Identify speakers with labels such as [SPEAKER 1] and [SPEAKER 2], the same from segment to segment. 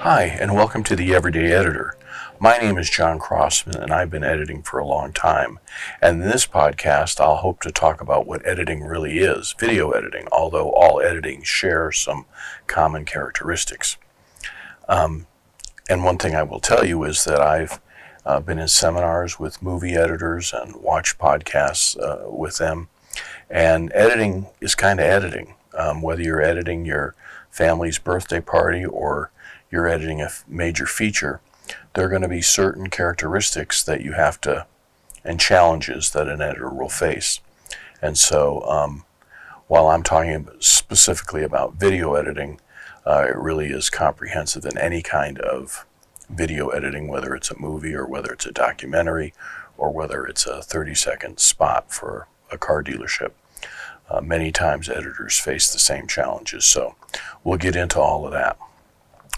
[SPEAKER 1] Hi, and welcome to the Everyday Editor. My name is John Crossman, and I've been editing for a long time. And in this podcast, I'll hope to talk about what editing really is, video editing, although all editing shares some common characteristics. And one thing I will tell you is that I've been in seminars with movie editors and watched podcasts with them. And editing is kind of editing, whether you're editing your family's birthday party or you're editing a major feature. There are going to be certain characteristics that you have to, and challenges that an editor will face. And so while I'm talking specifically about video editing, it really is comprehensive in any kind of video editing, whether it's a movie or whether it's a documentary or whether it's a 30-second spot for a car dealership. Many times editors face the same challenges, so we'll get into all of that.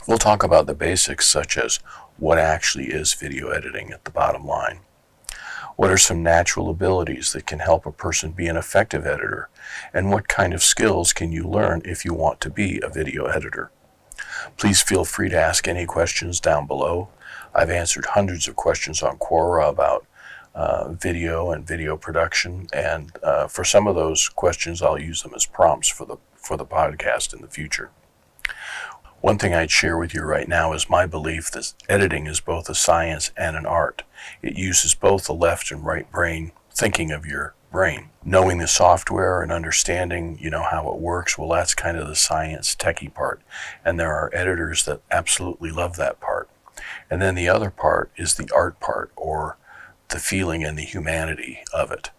[SPEAKER 1] We'll talk about the basics, such as what actually is video editing at the bottom line. What are some natural abilities that can help a person be an effective editor? And what kind of skills can you learn if you want to be a video editor? Please feel free to ask any questions down below. I've answered hundreds of questions on Quora about video and video production, and for some of those questions I'll use them as prompts for the podcast in the future. One thing I'd share with you right now is my belief that editing is both a science and an art. It uses both the left and right brain thinking of your brain. Knowing the software and understanding, how it works, well, that's kind of the science techie part. And there are editors that absolutely love that part. And then the other part is the art part, or the feeling and the humanity of it.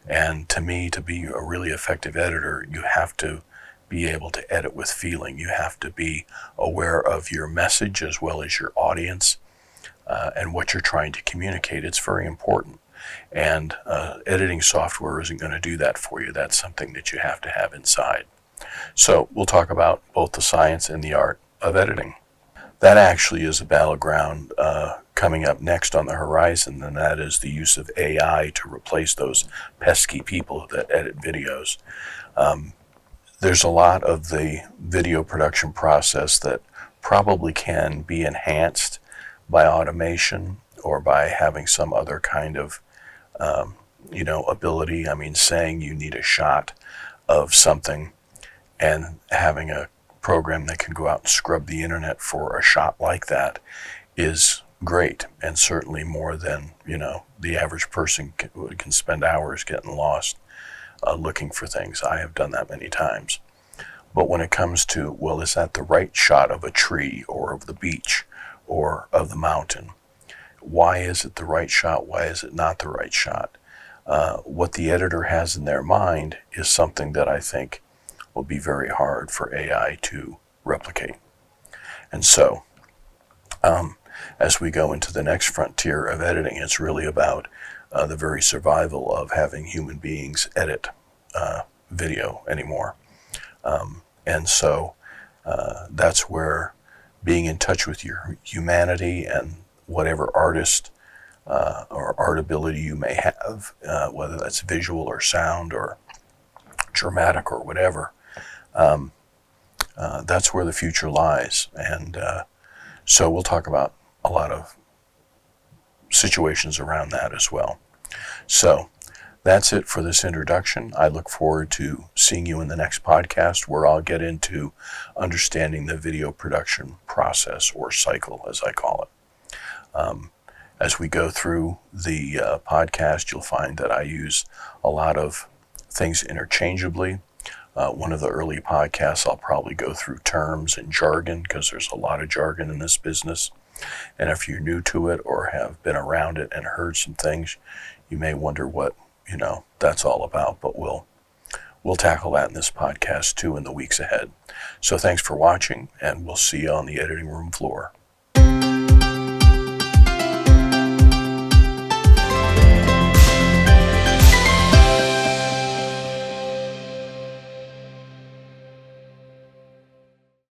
[SPEAKER 1] And to me, to be a really effective editor, you have to be able to edit with feeling. You have to be aware of your message as well as your audience and what you're trying to communicate. It's very important. And editing software isn't going to do that for you. That's something that you have to have inside. So we'll talk about both the science and the art of editing. That actually is a battleground coming up next on the horizon, and that is the use of AI to replace those pesky people that edit videos. There's a lot of the video production process that probably can be enhanced by automation or by having some other kind of, ability. I mean, saying you need a shot of something and having a program that can go out and scrub the internet for a shot like that is great, and certainly more than, the average person can spend hours getting lost looking for things. I have done that many times. But when it comes to, well, is that the right shot of a tree or of the beach or of the mountain? Why is it the right shot? Why is it not the right shot? What the editor has in their mind is something that I think will be very hard for AI to replicate. And so, as we go into the next frontier of editing, it's really about the very survival of having human beings edit video anymore. And so that's where being in touch with your humanity and whatever artist or art ability you may have, whether that's visual or sound or dramatic or whatever, that's where the future lies. And so we'll talk about a lot of situations around that as well. So that's it for this introduction. I look forward to seeing you in the next podcast, where I'll get into understanding the video production process, or cycle as I call it. As we go through the podcast, you'll find that I use a lot of things interchangeably. One of the early podcasts, I'll probably go through terms and jargon, because there's a lot of jargon in this business. And if you're new to it or have been around it and heard some things, you may wonder what, that's all about. But we'll tackle that in this podcast too in the weeks ahead. So thanks for watching, and we'll see you on the editing room floor.